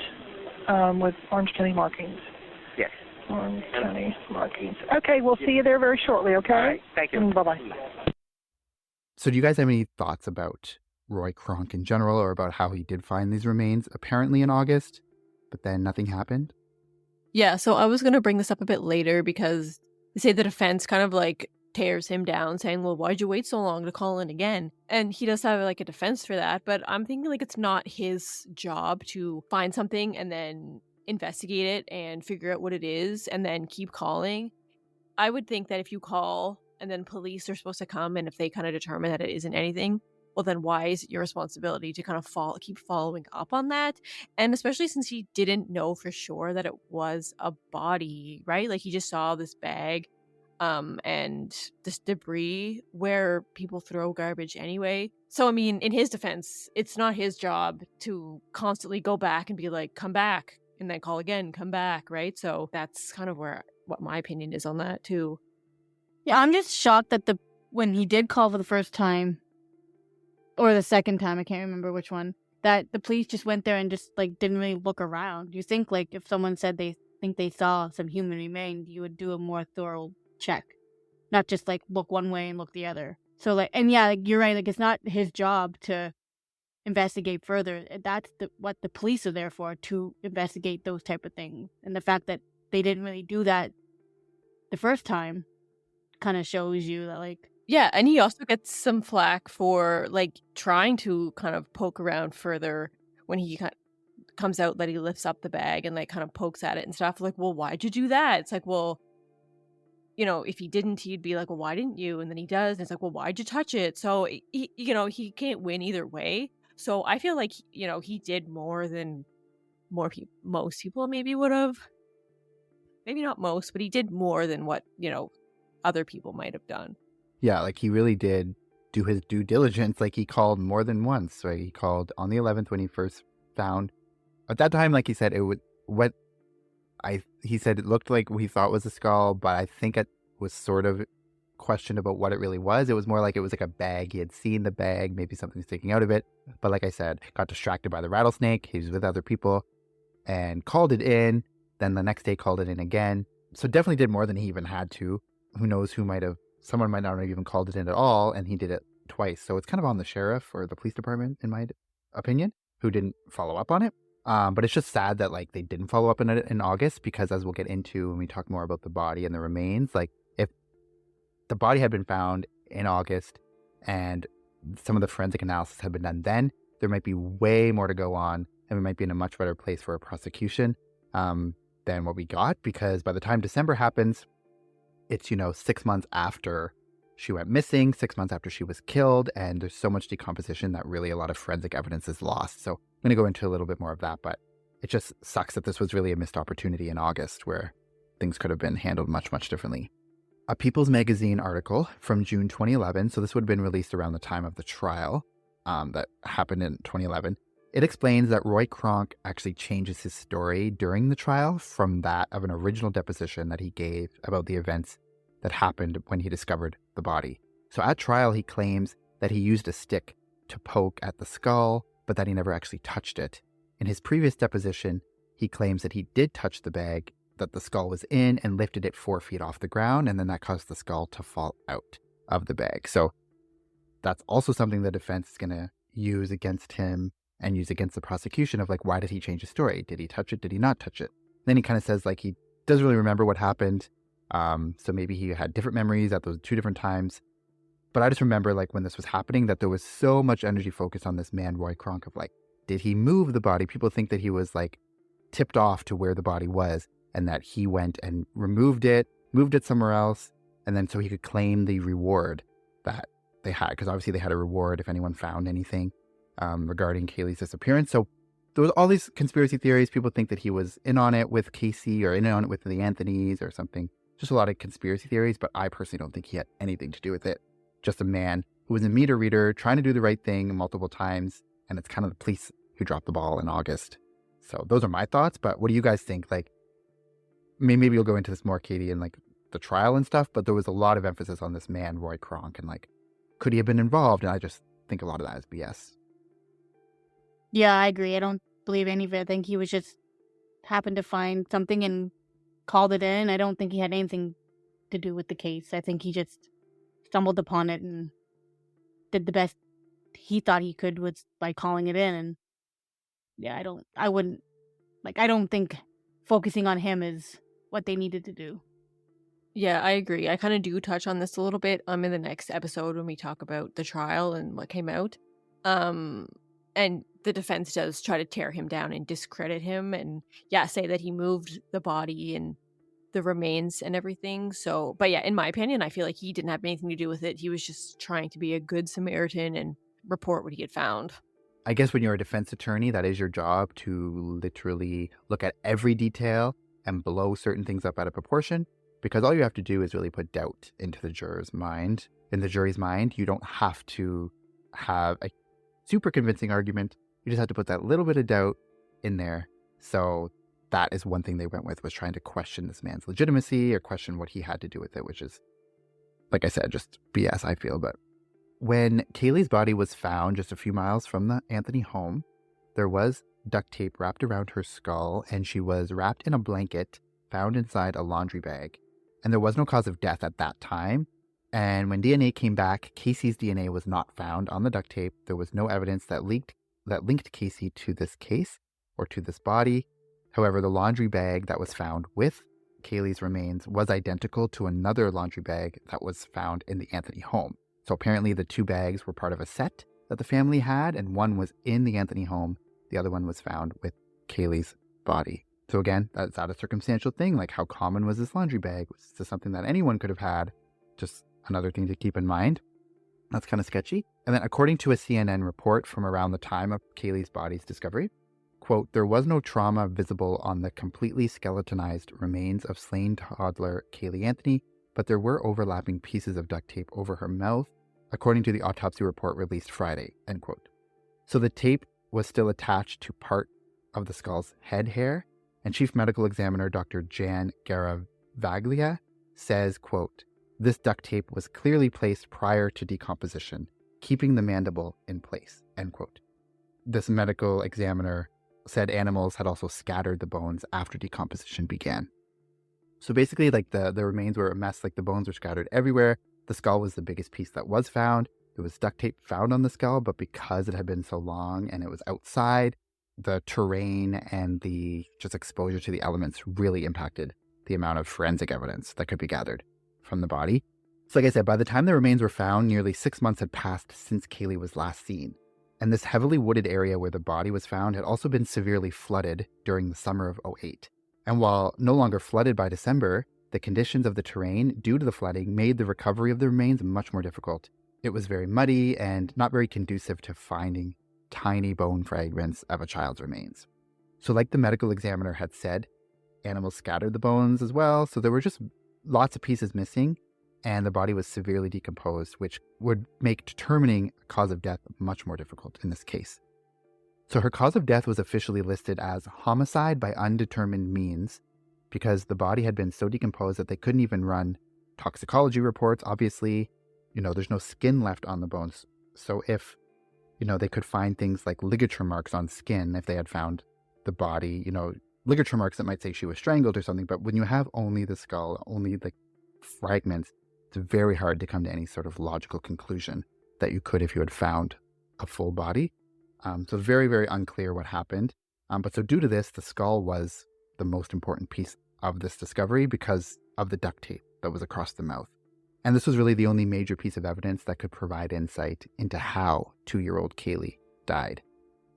with Orange County markings. Yes. Orange County markings. Okay, we'll see you there very shortly, okay? All right. Thank you. Bye-bye. So do you guys have any thoughts about Roy Kronk in general, or about how he did find these remains apparently in August, but then nothing happened? Yeah, so I was going to bring this up a bit later because they say the defense kind of like tears him down saying, well, why'd you wait so long to call in again? And he does have like a defense for that, but I'm thinking like it's not his job to find something and then investigate it and figure out what it is and then keep calling. I would think that if you call and then police are supposed to come, and if they kind of determine that it isn't anything, well, then why is it your responsibility to kind of keep following up on that? And especially since he didn't know for sure that it was a body, right? Like he just saw this bag and this debris where people throw garbage anyway. So, I mean, in his defense, it's not his job to constantly go back and be like, come back, and then call again, come back, right? So that's kind of what my opinion is on that too. Yeah, I'm just shocked that when he did call for the first time, or the second time, I can't remember which one, that the police just went there and just like didn't really look around. You think like if someone said they think they saw some human remains, you would do a more thorough check, not just like look one way and look the other. So like, and yeah, like, you're right. Like it's not his job to investigate further. That's what the police are there for, to investigate those type of things. And the fact that they didn't really do that the first time kind of shows you that like. Yeah, and he also gets some flack for like trying to kind of poke around further when he comes out that he lifts up the bag and like kind of pokes at it and stuff. Like, well, why'd you do that? It's like, well, you know, if he didn't, he'd be like, well, why didn't you? And then he does, and it's like, well, why'd you touch it? So he can't win either way. So I feel like he did more than most people maybe would have. Maybe not most, but he did more than what other people might have done. Yeah, like he really did do his due diligence. Like he called more than once, right? He called on the 11th when he first found. At that time, like he said, he said it looked like what he thought was a skull, but I think it was sort of questioned about what it really was. It was more like it was like a bag. He had seen the bag, maybe something sticking out of it. But like I said, got distracted by the rattlesnake. He was with other people and called it in. Then the next day called it in again. So definitely did more than he even had to. Who knows someone might not have even called it in at all, and he did it twice. So it's kind of on the sheriff or the police department, in my opinion, who didn't follow up on it. But it's just sad that like they didn't follow up on it in August, because as we'll get into when we talk more about the body and the remains, like if the body had been found in August and some of the forensic analysis had been done then, there might be way more to go on, and we might be in a much better place for a prosecution than what we got, because by the time December happens, it's 6 months after she went missing, 6 months after she was killed, and there's so much decomposition that really a lot of forensic evidence is lost. So I'm going to go into a little bit more of that, but it just sucks that this was really a missed opportunity in August where things could have been handled much, much differently. A People's Magazine article from June 2011, so this would have been released around the time of the trial that happened in 2011. It explains that Roy Kronk actually changes his story during the trial from that of an original deposition that he gave about the events that happened when he discovered the body. So at trial, he claims that he used a stick to poke at the skull, but that he never actually touched it. In his previous deposition, he claims that he did touch the that the skull was in and lifted it 4 feet off the ground, and then that caused the skull to fall out of the bag. So that's also something the defense is going to use against him and use against the prosecution of like, why did he change his story? Did he touch it? Did he not touch it? Then he kind of says like he doesn't really remember what happened. So maybe he had different memories at those 2 different times. But I just remember like when this was happening that there was so much energy focused on this man, Roy Kronk, of like, did he move the body? People think that he was like tipped off to where the body was and that he went and moved it somewhere else. And then so he could claim the reward that they had, because obviously they had a reward if anyone found anything regarding Caylee's disappearance. So there was all these conspiracy theories. People think that he was in on it with Casey or in on it with the Anthonys or something. Just a lot of conspiracy theories, but I personally don't think he had anything to do with it. Just a man who was a meter reader trying to do the right thing multiple times, and it's kind of the police who dropped the ball in August. So those are my thoughts, but what do you guys think? Like, maybe you'll go into this more, Katie, and like the trial and stuff, but there was a lot of emphasis on this man, Roy Kronk, and like, could he have been involved? And I just think a lot of that is BS. Yeah, I agree. I don't believe any of it. I think he was just happened to find something and called it in. I don't think he had anything to do with the case. I think he just stumbled upon it and did the best he thought he could with by calling it in. And yeah, I don't think focusing on him is what they needed to do. Yeah, I agree. I kind of do touch on this a little bit in the next episode when we talk about the trial and what came out. And the defense does try to tear him down and discredit him and, yeah, say that he moved the body and the remains and everything. So, but yeah, in my opinion, I feel like he didn't have anything to do with it. He was just trying to be a good Samaritan and report what he had found. I guess when you're a defense attorney, that is your job, to literally look at every detail and blow certain things up out of proportion, because all you have to do is really put doubt into the jury's mind. You don't have to have a super convincing argument. You just have to put that little bit of doubt in there. So that is one thing they went with, was trying to question this man's legitimacy or question what he had to do with it, which is, like I said, just BS, I feel. But when Caylee's body was found just a few miles from the Anthony home, there was duct tape wrapped around her skull, and she was wrapped in a blanket found inside a laundry bag. And there was no cause of death at that time. And when DNA came back, Casey's DNA was not found on the duct tape. There was no evidence that linked Casey to this case or to this body. However, the laundry bag that was found with Caylee's remains was identical to another laundry bag that was found in the Anthony home. So apparently the 2 bags were part of a set that the family had, and one was in the Anthony home. The other one was found with Caylee's body. So again, that's not a circumstantial thing. Like, how common was this laundry bag? Was this something that anyone could have had? Just another thing to keep in mind. That's kind of sketchy. And then according to a CNN report from around the time of Caylee's body's discovery, quote, there was no trauma visible on the completely skeletonized remains of slain toddler Caylee Anthony, but there were overlapping pieces of duct tape over her mouth, according to the autopsy report released Friday, end quote. So the tape was still attached to part of the skull's head hair, and Chief Medical Examiner Dr. Jan Garavaglia says, quote, this duct tape was clearly placed prior to decomposition, keeping the mandible in place, end quote. This medical examiner said animals had also scattered the bones after decomposition began. So basically, like, the remains were a mess, like the bones were scattered everywhere. The skull was the biggest piece that was found. There was duct tape found on the skull, but because it had been so long and it was outside, the terrain and the just exposure to the elements really impacted the amount of forensic evidence that could be gathered from the body. So like I said, by the time the remains were found, nearly 6 months had passed since Caylee was last seen. And this heavily wooded area where the body was found had also been severely flooded during the summer of 2008. And while no longer flooded by December, the conditions of the terrain due to the flooding made the recovery of the remains much more difficult. It was very muddy and not very conducive to finding tiny bone fragments of a child's remains. So like the medical examiner had said, animals scattered the bones as well, so there were just lots of pieces missing, and the body was severely decomposed, which would make determining a cause of death much more difficult in this case. So her cause of death was officially listed as homicide by undetermined means because the body had been so decomposed that they couldn't even run toxicology reports. Obviously, there's no skin left on the bones. So if, they could find things like ligature marks on skin if they had found the body, ligature marks that might say she was strangled or something. But when you have only the skull, only the fragments, it's very hard to come to any sort of logical conclusion that you could if you had found a full body. So very, very unclear what happened. But so due to this, the skull was the most important piece of this discovery because of the duct tape that was across the mouth. And this was really the only major piece of evidence that could provide insight into how 2-year-old Caylee died.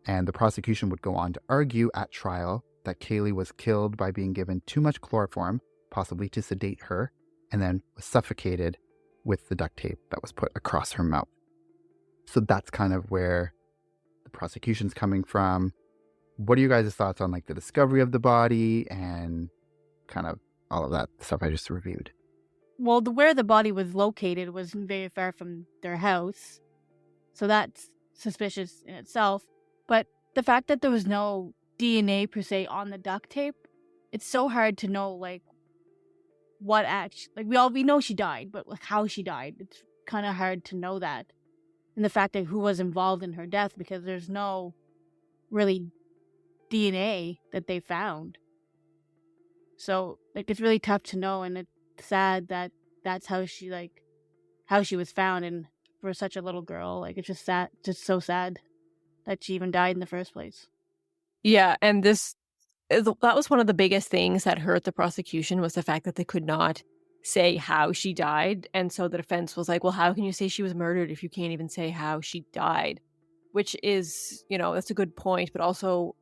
And the prosecution would go on to argue at trial that Caylee was killed by being given too much chloroform, possibly to sedate her, and then was suffocated with the duct tape that was put across her mouth. So that's kind of where the prosecution's coming from. What are you guys' thoughts on like the discovery of the body and kind of all of that stuff I just reviewed? Well, where the body was located was very far from their house, so that's suspicious in itself. But the fact that there was no DNA per se on the duct tape, it's so hard to know like what actually, like we know she died, but like how she died, it's kind of hard to know that. And the fact that who was involved in her death, because there's no really DNA that they found. So like it's really tough to know, and it's sad that that's how she was found, and for such a little girl, like it's just sad, just so sad that she even died in the first place. Yeah, and that was one of the biggest things that hurt the prosecution, was the fact that they could not say how she died. And so the defense was like, well, how can you say she was murdered if you can't even say how she died? Which is, that's a good point, but also,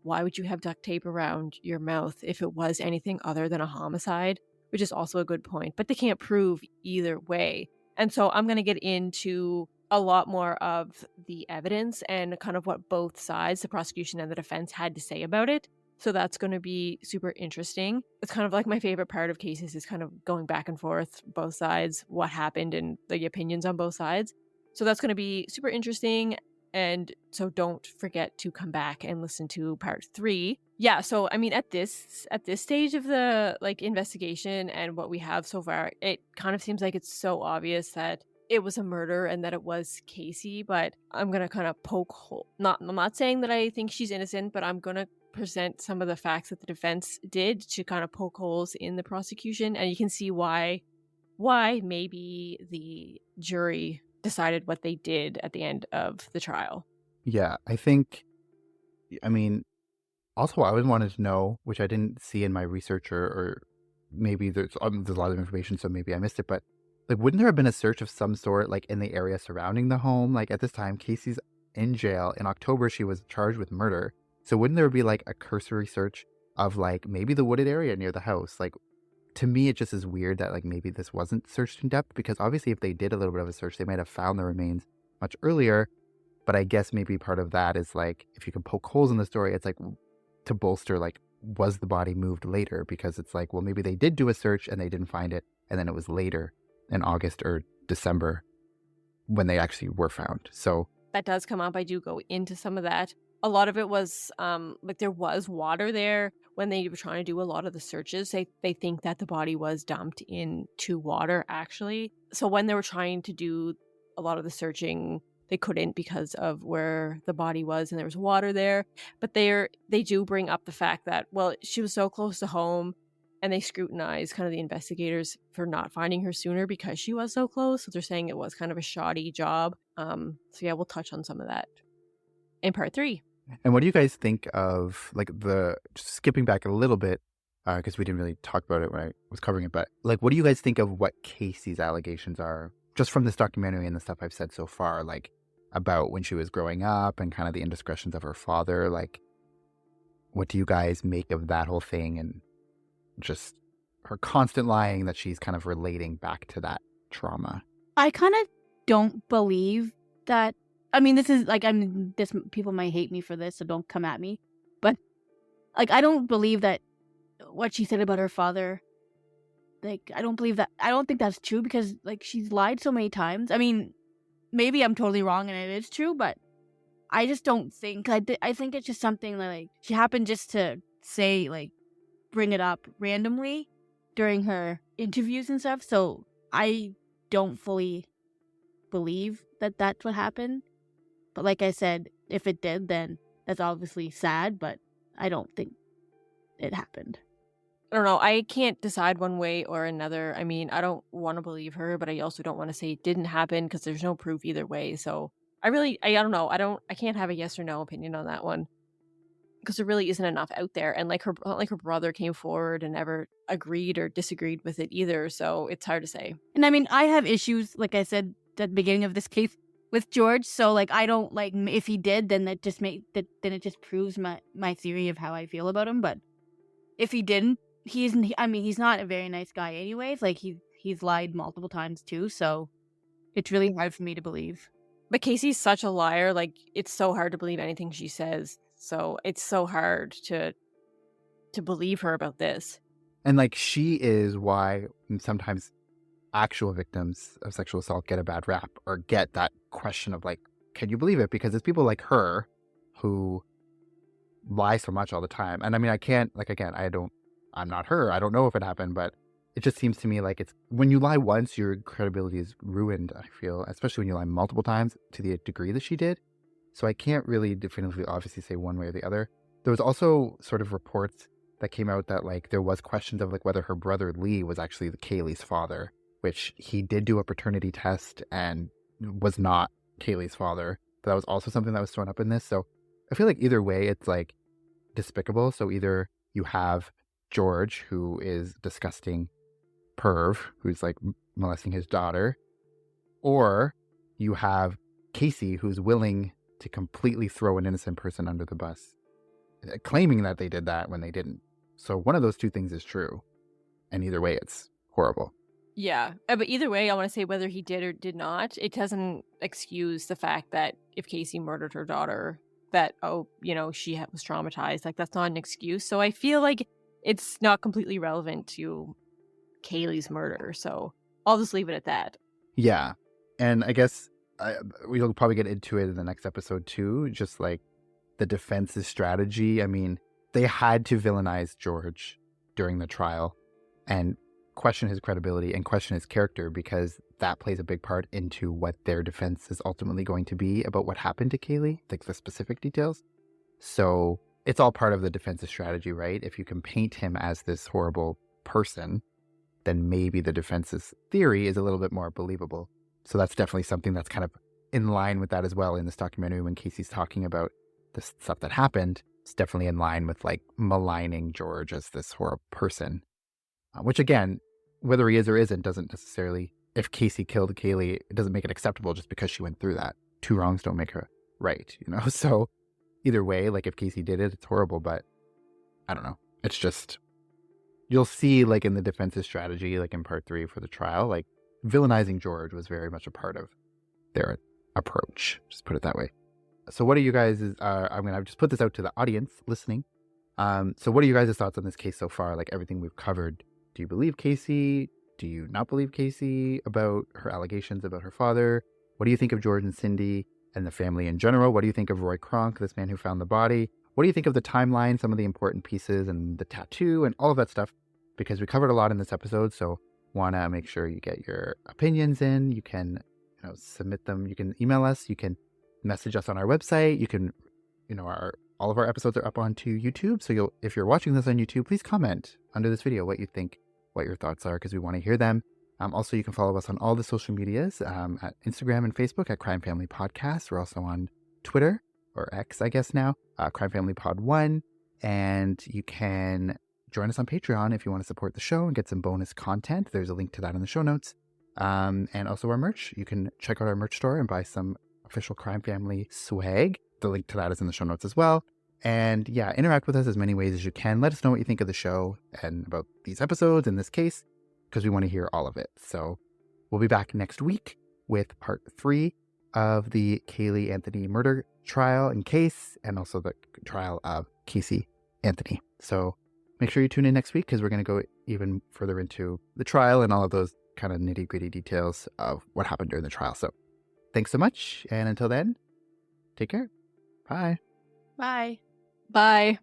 why would you have duct tape around your mouth if it was anything other than a homicide? Which is also a good point, but they can't prove either way. And so I'm going to get into a lot more of the evidence and kind of what both sides, the prosecution and the defense, had to say about it. So that's going to be super interesting. It's kind of like my favorite part of cases is kind of going back and forth, both sides, what happened and the opinions on both sides. So that's going to be super interesting. And so don't forget to come back and listen to part 3. Yeah, so I mean, at this stage of the investigation and what we have so far, it kind of seems like it's so obvious that it was a murder and that it was Casey. But I'm gonna kind of poke hole. I'm not saying that I think she's innocent, but I'm gonna present some of the facts that the defense did to kind of poke holes in the prosecution, and you can see why maybe the jury decided what they did at the end of the trial. Yeah, also I wanted to know, which I didn't see in my research, or maybe there's a lot of information, so maybe I missed it, but like, wouldn't there have been a search of some sort like in the area surrounding the home? Like at this time, Casey's in jail. In October, she was charged with murder. So wouldn't there be like a cursory search of like maybe the wooded area near the house? Like, to me, it just is weird that like maybe this wasn't searched in depth, because obviously if they did a little bit of a search, they might have found the remains much earlier. But I guess maybe part of that is like, if you can poke holes in the story, it's like to bolster like, was the body moved later? Because it's like, well, maybe they did do a search and they didn't find it, and then it was later in August or December when they actually were found. So that does come up. I do go into some of that. A lot of it was like there was water there when they were trying to do a lot of the searches. They think that the body was dumped into water, actually. So when they were trying to do a lot of the searching, they couldn't because of where the body was and there was water there. But they do bring up the fact that, well, she was so close to home, and they scrutinize kind of the investigators for not finding her sooner because she was so close. So they're saying it was kind of a shoddy job. So yeah, we'll touch on some of that in part 3. And what do you guys think of like just skipping back a little bit, because we didn't really talk about it when I was covering it, but like, what do you guys think of what Casey's allegations are, just from this documentary and the stuff I've said so far, like about when she was growing up and kind of the indiscretions of her father? Like, what do you guys make of that whole thing, and just her constant lying that she's kind of relating back to that trauma? I kind of don't believe that. I mean, people might hate me for this, so don't come at me. But like, I don't believe that what she said about her father. Like, I don't believe that. I don't think that's true, because like, she's lied so many times. I mean, maybe I'm totally wrong and it is true, but I just don't think. I think it's just something that, like, she happened just to say, like, bring it up randomly during her interviews and stuff. So I don't fully believe that that's what happened. But like I said, if it did, then that's obviously sad, but I don't think it happened. I don't know. I can't decide one way or another. I mean, I don't want to believe her, but I also don't want to say it didn't happen because there's no proof either way. So I don't know. I can't have a yes or no opinion on that one because there really isn't enough out there. And like her brother came forward and never agreed or disagreed with it either. So it's hard to say. And I mean, I have issues, like I said at the beginning of this case, with George. So like, I don't like, if he did, then that just then it just proves my theory of how I feel about him. But if he didn't, he's not a very nice guy anyways. Like he's lied multiple times too. So it's really hard for me to believe. But Casey's such a liar. Like, it's so hard to believe anything she says. So it's so hard to believe her about this. And like, she is why sometimes actual victims of sexual assault get a bad rap or get that question of like, can you believe it? Because it's people like her who lie so much all the time. And I mean, I can't, like, again, I'm not her. I don't know if it happened, but it just seems to me like it's when you lie once, your credibility is ruined, I feel, especially when you lie multiple times to the degree that she did. So I can't really definitively obviously say one way or the other. There was also sort of reports that came out that like there was questions of like whether her brother Lee was actually the Caylee's father, which he did do a paternity test and was not Caylee's father. But that was also something that was thrown up in this. So I feel like either way, it's like despicable. So either you have George, who is disgusting perv, who's like molesting his daughter, or you have Casey, who's willing to completely throw an innocent person under the bus, claiming that they did that when they didn't. So one of those two things is true. And either way, it's horrible. Yeah. But either way, I want to say whether he did or did not, it doesn't excuse the fact that if Casey murdered her daughter, that, she was traumatized. Like, that's not an excuse. So I feel like it's not completely relevant to Caylee's murder. So I'll just leave it at that. Yeah. And I guess we'll probably get into it in the next episode too, just like the defense's strategy. I mean, they had to villainize George during the trial and question his credibility and question his character because that plays a big part into what their defense is ultimately going to be about what happened to Caylee, like the specific details. So it's all part of the defense's strategy, right? If you can paint him as this horrible person, then maybe the defense's theory is a little bit more believable. So that's definitely something that's kind of in line with that as well in this documentary when Casey's talking about the stuff that happened. It's definitely in line with like maligning George as this horrible person, which again, whether he is or isn't, doesn't necessarily, if Casey killed Caylee, it doesn't make it acceptable just because she went through that. Two wrongs don't make her right, So either way, like if Casey did it, it's horrible, but I don't know. It's just, you'll see like in the defense's strategy, like in part 3 for the trial, like villainizing George was very much a part of their approach. Just put it that way. So what are you guys, I'm going to just put this out to the audience listening. So what are you guys' thoughts on this case so far? Like everything we've covered. Do you believe Casey? Do you not believe Casey about her allegations about her father? What do you think of George and Cindy and the family in general? What do you think of Roy Kronk, this man who found the body? What do you think of the timeline, some of the important pieces and the tattoo and all of that stuff? Because we covered a lot in this episode, so want to make sure you get your opinions in. You can submit them. You can email us. You can message us on our website. You can, all of our episodes are up onto YouTube. So if you're watching this on YouTube, please comment under this video what you think, what your thoughts are, because we want to hear them. Also, you can follow us on all the social medias at Instagram and Facebook at Crime Family Podcast. We're also on Twitter, or X, I guess now, Crime Family Pod 1. And you can join us on Patreon if you want to support the show and get some bonus content. There's a link to that in the show notes. And also our merch. You can check out our merch store and buy some official Crime Family swag. The link to that is in the show notes as well. And yeah, interact with us as many ways as you can. Let us know what you think of the show and about these episodes in this case, because we want to hear all of it. So we'll be back next week with part 3 of the Caylee Anthony murder trial and case, and also the trial of Caylee Anthony. So make sure you tune in next week because we're going to go even further into the trial and all of those kind of nitty gritty details of what happened during the trial. So thanks so much. And until then, take care. Bye. Bye. Bye.